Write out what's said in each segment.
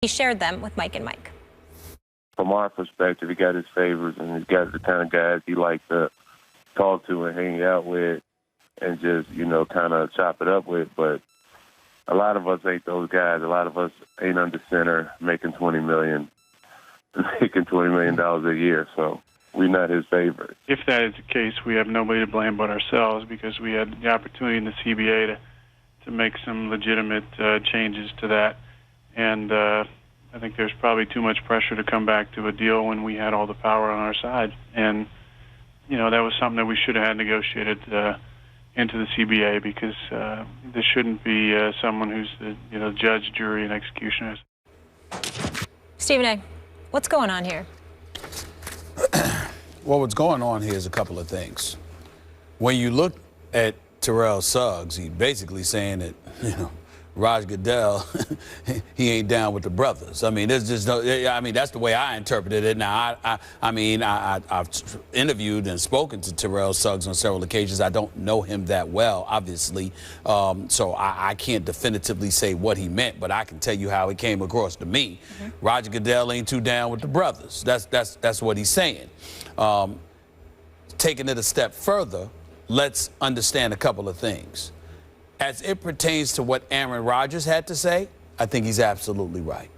He shared them with Mike and Mike. From our perspective, he got his favors, and he's got the kind of guys he likes to talk to and hang out with and just, kind of chop it up with. But a lot of us ain't those guys. A lot of us ain't under center making $20 million a year. So we're not his favorite. If that is the case, we have nobody to blame but ourselves, because we had the opportunity in the CBA to make some legitimate changes to that. And I think there's probably too much pressure to come back to a deal when we had all the power on our side. And, that was something that we should have had negotiated into the CBA, because this shouldn't be someone who's the judge, jury, and executioner. Stephen A., what's going on here? Well, what's going on here is a couple of things. When you look at Terrell Suggs, he's basically saying that, Raj Goodell, he ain't down with the brothers. I mean, there's just no, that's the way I interpreted it. Now, I've interviewed and spoken to Terrell Suggs on several occasions. I don't know him that well, obviously, so I can't definitively say what he meant, but I can tell you how it came across to me. Mm-hmm. Roger Goodell ain't too down with the brothers. That's what he's saying. Taking it a step further, let's understand a couple of things. As it pertains to what Aaron Rodgers had to say, I think he's absolutely right.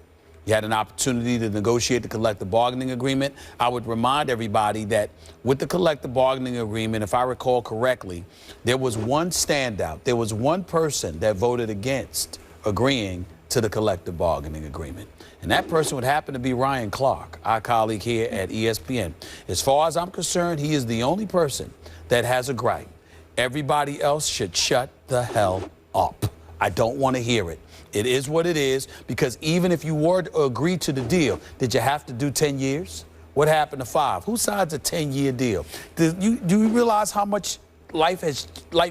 He had an opportunity to negotiate the collective bargaining agreement. I would remind everybody that with the collective bargaining agreement, if I recall correctly, there was one standout. There was one person that voted against agreeing to the collective bargaining agreement. And that person would happen to be Ryan Clark, our colleague here at ESPN. As far as I'm concerned, he is the only person that has a gripe. Everybody else should shut the hell up. I don't want to hear it. It is what it is, because even if you were to agree to the deal, did you have to do 10 years? What happened to 5? Who signs a 10-year deal? Do you realize how much life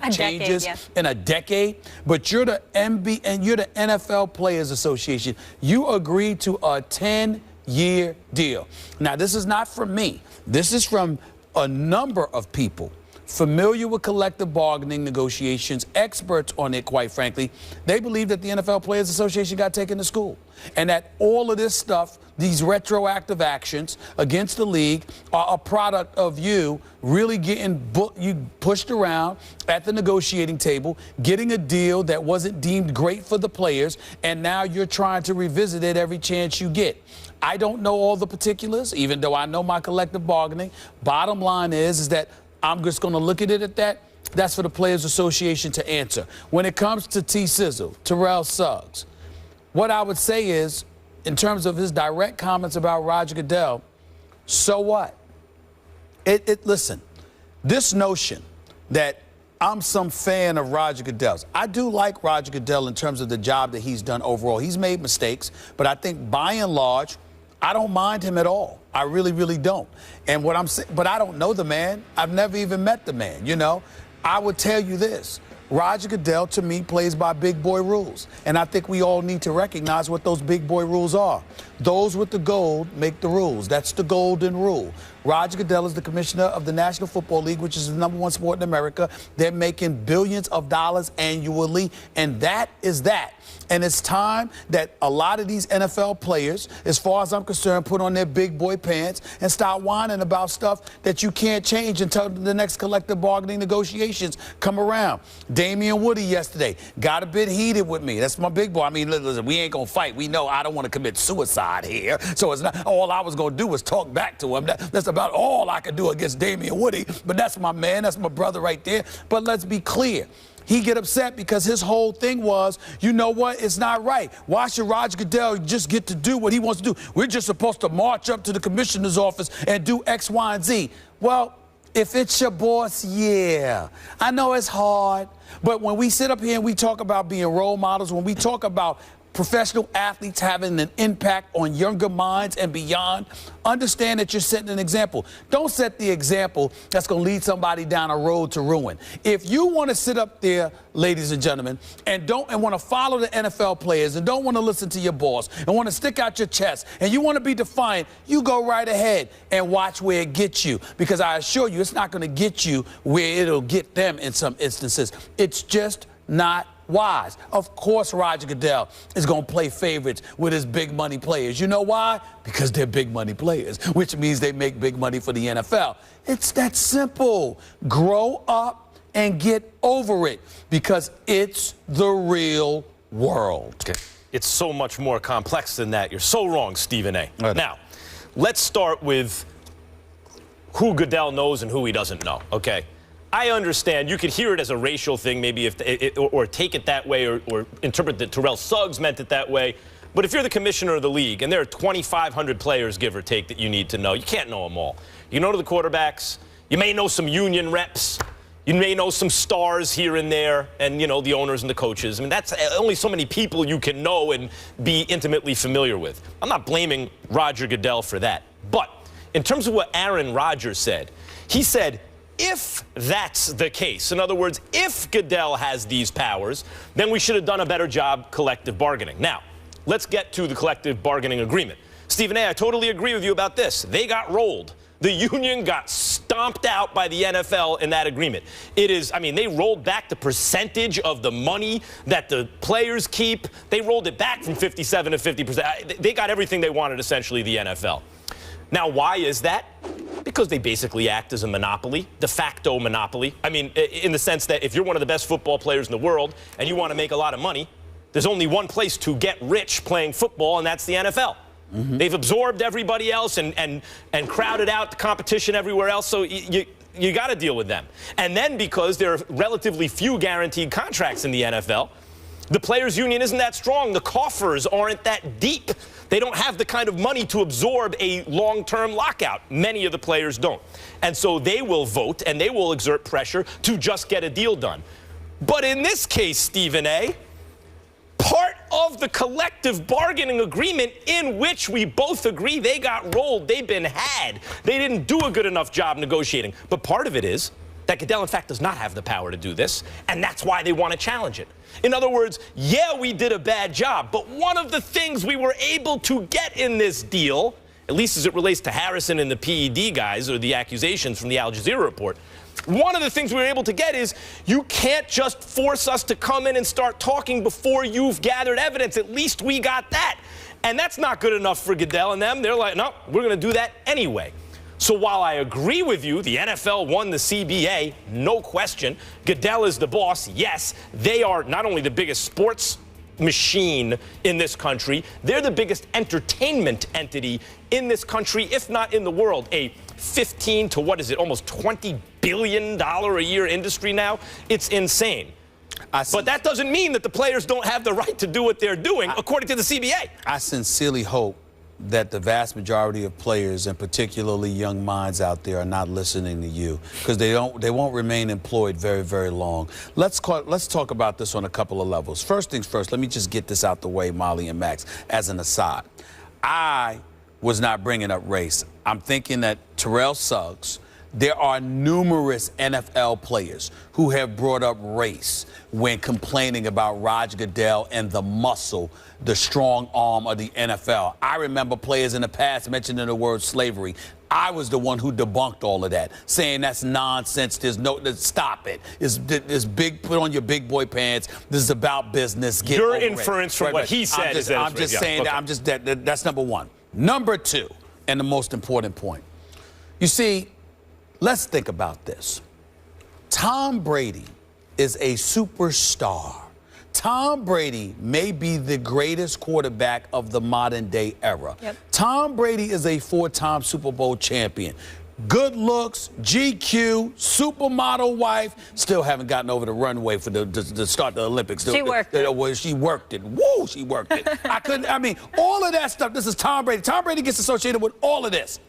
changes in a decade? But you're the NBA and you're the NFL Players Association. You agreed to a 10-year deal. Now, this is not from me. This is from a number of people familiar with collective bargaining negotiations, experts on it, quite frankly. They believe that the NFL Players Association got taken to school, and that all of this stuff, these retroactive actions against the league, are a product of you really getting you pushed around at the negotiating table, getting a deal that wasn't deemed great for the players, and now you're trying to revisit it every chance you get. I don't know all the particulars, even though I know my collective bargaining. Bottom line is that I'm just going to look at it at that. That's for the Players Association to answer. When it comes to T-Sizzle, Terrell Suggs, what I would say is, in terms of his direct comments about Roger Goodell, so what? Listen, this notion that I'm some fan of Roger Goodell's. I do like Roger Goodell in terms of the job that he's done overall. He's made mistakes, but I think by and large, I don't mind him at all. I really, really don't. And what I'm saying, but I don't know the man. I've never even met the man, I would tell you this. Roger Goodell, to me, plays by big boy rules. And I think we all need to recognize what those big boy rules are. Those with the gold make the rules. That's the golden rule. Roger Goodell is the commissioner of the National Football League, which is the #1 sport in America. They're making billions of dollars annually, and that is that. And it's time that a lot of these NFL players, as far as I'm concerned, put on their big boy pants and start whining about stuff that you can't change until the next collective bargaining negotiations come around. Damian Woody yesterday got a bit heated with me. That's my big boy. I mean, listen, we ain't going to fight. We know I don't want to commit suicide here. So it's not all I was going to do was talk back to him. That's about all I could do against Damian Woody. But that's my man. That's my brother right there. But let's be clear. He get upset because his whole thing was, you know what, it's not right. Why should Roger Goodell just get to do what he wants to do? We're just supposed to march up to the commissioner's office and do X, Y, and Z. Well, if it's your boss, yeah. I know it's hard, but when we sit up here and we talk about being role models, when we talk about professional athletes having an impact on younger minds and beyond, understand that you're setting an example. Don't set the example that's going to lead somebody down a road to ruin. If you want to sit up there, ladies and gentlemen, and want to follow the NFL players and don't want to listen to your boss and want to stick out your chest and you want to be defiant, you go right ahead and watch where it gets you, because I assure you it's not going to get you where it'll get them in some instances. It's just not wise. Of course Roger Goodell is going to play favorites with his big money players. You know why? Because they're big money players, which means they make big money for the NFL. It's that simple. Grow up and get over it, because it's the real world. Okay. It's so much more complex than that. You're so wrong, Stephen A. Right. Now, let's start with who Goodell knows and who he doesn't know, okay? I understand you could hear it as a racial thing, maybe, or take it that way, or interpret that Terrell Suggs meant it that way. But if you're the commissioner of the league, and there are 2,500 players, give or take, that you need to know, you can't know them all. You know the quarterbacks. You may know some union reps. You may know some stars here and there, and, you know, the owners and the coaches. I mean, that's only so many people you can know and be intimately familiar with. I'm not blaming Roger Goodell for that. But in terms of what Aaron Rodgers said, he said, if that's the case, in other words, if Goodell has these powers, then we should have done a better job collective bargaining. Now, let's get to the collective bargaining agreement. Stephen A., I totally agree with you about this. They got rolled. The union got stomped out by the NFL in that agreement. It is, I mean, they rolled back the percentage of the money that the players keep. They rolled it back from 57 to 50%. They got everything they wanted, essentially, the NFL. Now, why is that? Because they basically act as a monopoly, de facto monopoly. I mean, in the sense that if you're one of the best football players in the world and you want to make a lot of money, there's only one place to get rich playing football, and that's the NFL. Mm-hmm. They've absorbed everybody else and crowded out the competition everywhere else, so you got to deal with them. And then because there are relatively few guaranteed contracts in the NFL, the players' union isn't that strong. The coffers aren't that deep. They don't have the kind of money to absorb a long-term lockout. Many of the players don't. And so they will vote and they will exert pressure to just get a deal done. But in this case, Stephen A., part of the collective bargaining agreement in which we both agree they got rolled, they've been had. They didn't do a good enough job negotiating. But part of it is that Goodell, in fact, does not have the power to do this, and that's why they want to challenge it. In other words, yeah, we did a bad job, but one of the things we were able to get in this deal, at least as it relates to Harrison and the PED guys, or the accusations from the Al Jazeera report, one of the things we were able to get is you can't just force us to come in and start talking before you've gathered evidence. At least we got that. And that's not good enough for Goodell and them. They're like, no, we're going to do that anyway. So while I agree with you, the NFL won the CBA, no question. Goodell is the boss. Yes, they are not only the biggest sports machine in this country, they're the biggest entertainment entity in this country, if not in the world. A 15 to what is it, almost $20 billion a year industry now. It's insane. But that doesn't mean that the players don't have the right to do what they're doing, according to the CBA. I sincerely hope that the vast majority of players, and particularly young minds out there, are not listening to you, because they won't remain employed very, very long. Let's talk about this on a couple of levels. First things first, let me just get this out the way, Molly and Max, as an aside. I was not bringing up race. I'm thinking that Terrell Suggs, there are numerous NFL players who have brought up race when complaining about Roger Goodell and the muscle, the strong arm of the NFL. I remember players in the past mentioning the word slavery. I was the one who debunked all of that, saying that's nonsense. Stop it. It's big. Put on your big boy pants. This is about business. Get Your over inference it. from what he said is that I'm just saying that. That's number one. Number two, and the most important point. You see, let's think about this. Tom Brady is a superstar. Tom Brady may be the greatest quarterback of the modern day era. Yep. Tom Brady is a 4-time Super Bowl champion. Good looks, GQ, supermodel wife, still haven't gotten over the runway for to start the Olympics. She worked it. Well, she worked it. Woo, she worked it. All of that stuff, this is Tom Brady. Tom Brady gets associated with all of this.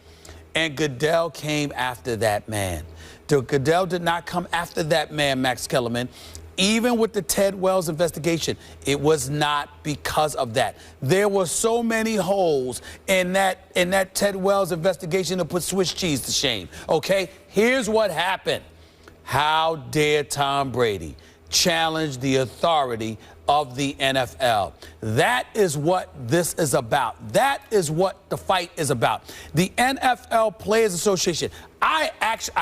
And Goodell came after that man. Goodell did not come after that man, Max Kellerman. Even with the Ted Wells investigation, it was not because of that. There were so many holes in that Ted Wells investigation to put Swiss cheese to shame. Okay, here's what happened. How dare Tom Brady challenge the authority of the NFL. That is what this is about. That is what the fight is about. The NFL Players Association. I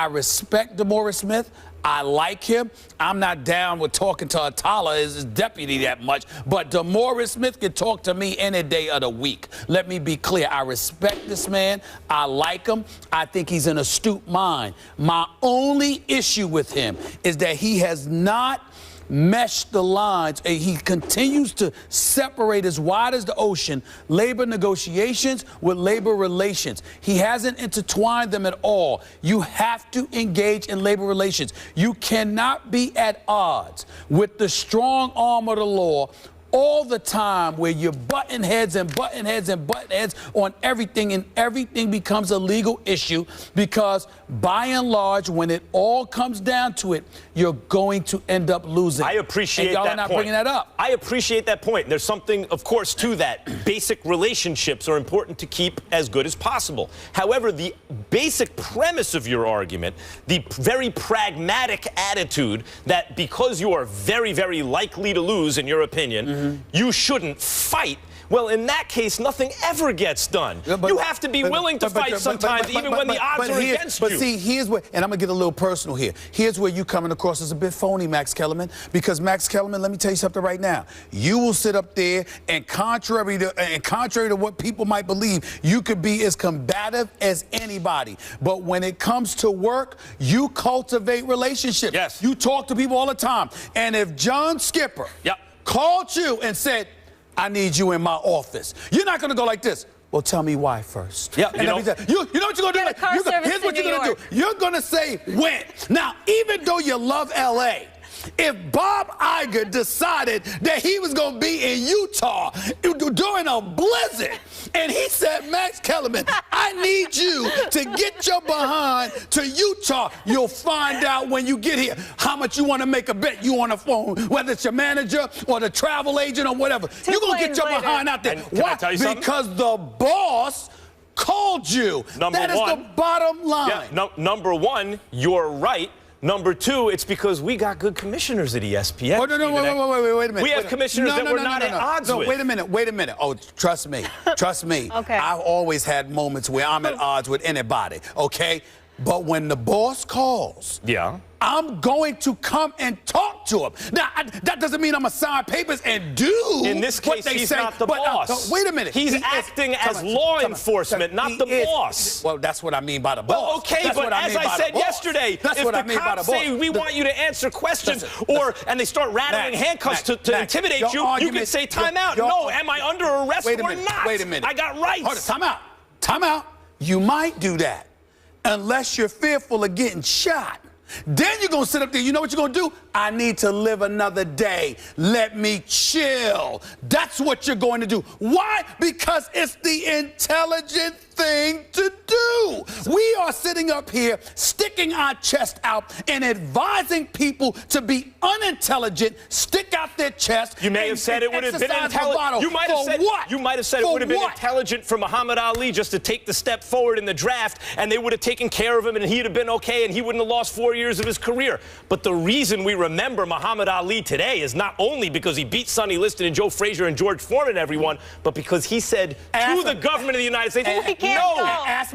respect DeMaurice Smith. I like him. I'm not down with talking to Atala, his deputy, that much. But DeMaurice Smith can talk to me any day of the week. Let me be clear. I respect this man. I like him. I think he's an astute mind. My only issue with him is that he has not meshed the lines. He continues to separate as wide as the ocean labor negotiations with labor relations. He hasn't intertwined them at all. You have to engage in labor relations. You cannot be at odds with the strong arm of the law all the time, where you're butting heads and butting heads and butting heads on everything, and everything becomes a legal issue, because by and large, when it all comes down to it, you're going to end up losing. I appreciate and y'all that are not point. bringing that up. I appreciate that point. There's something, of course, to that. Basic relationships are important to keep as good as possible. However, the basic premise of your argument, the very pragmatic attitude that because you are very, very likely to lose, in your opinion, you shouldn't fight. Well, in that case, nothing ever gets done. You have to be willing to fight sometimes, even when the odds are against you. But see, here's where, and I'm going to get a little personal here. Here's where you coming across as a bit phony, Max Kellerman, because Max Kellerman, let me tell you something right now. You will sit up there, and contrary to what people might believe, you could be as combative as anybody. But when it comes to work, you cultivate relationships. Yes. You talk to people all the time. And if John Skipper called you and said, I need you in my office, you're not going to go like this. Well, tell me why first. Yeah, you know what you're going to do? Here's what you're going to do. You're going to say when. Now, even though you love L.A., if Bob Iger decided that he was going to be in Utah during a blizzard, and he said, Max Kellerman, I need you to get your behind to Utah, you'll find out when you get here how much you want to make a bet. You on the phone, whether it's your manager or the travel agent or whatever. You're going to get your behind out there. Why? Because the boss called you. That is the bottom line. Yeah, number one, you're right. Number two, it's because we got good commissioners at ESPN. Oh, no, wait a minute. We have commissioners that we're not at odds with. Wait a minute. Oh, trust me. Okay. I've always had moments where I'm at odds with anybody, okay? But when the boss calls, I'm going to come and talk to him. Now, that doesn't mean I'm going to sign papers and do in this case, what they he's say. not the boss. Wait a minute. He's acting as law enforcement, not the boss. Well, that's what I mean by the boss. Well, okay, but as I said yesterday, if the cops say we want you to answer questions, and they start rattling handcuffs to intimidate you, you can say time out. No, am I under arrest or not? Wait a minute. I got rights. Hold on, time out. You might do that unless you're fearful of getting shot. Then you're going to sit up there. You know what you're going to do? I need to live another day. Let me chill. That's what you're going to do. Why? Because it's the intelligent thing to do. We are sitting up here sticking our chest out and advising people to be unintelligent, stick out their chest. You may have said it would have been intelligent. You might have said it would have been intelligent for Muhammad Ali just to take the step forward in the draft, and they would have taken care of him, and he'd have been okay, and he wouldn't have lost 4 years of his career. But the reason we remember Muhammad Ali today is not only because he beat Sonny Liston and Joe Frazier and George Foreman, everyone, but because he said to the government of the United States, ask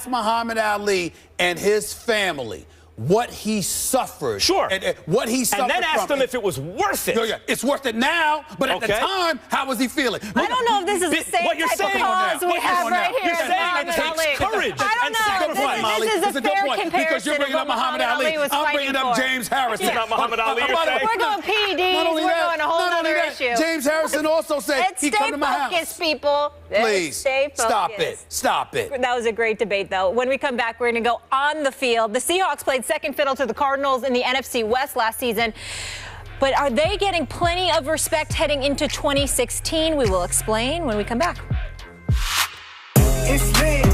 Muhammad Ali and his family what he suffered. Sure. And what he suffered. And then ask them if it was worth it. Yeah, it's worth it now, but at the time, how was he feeling? I don't know if this is the same type of cause we have right here. You're saying it takes courage. I don't know. This is a fair comparison because you're bringing up Muhammad Ali. I'm bringing up James Harrison. Not Muhammad Ali. We're going PEDs. We're going a whole other issue. James Harrison also said he come to my house. Let's stay focused, people. Please, stay focused. Stop it. That was a great debate, though. When we come back, we're going to go on the field. The Seahawks played second fiddle to the Cardinals in the NFC West last season. But are they getting plenty of respect heading into 2016? We will explain when we come back. It's lit.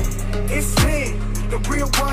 The real one.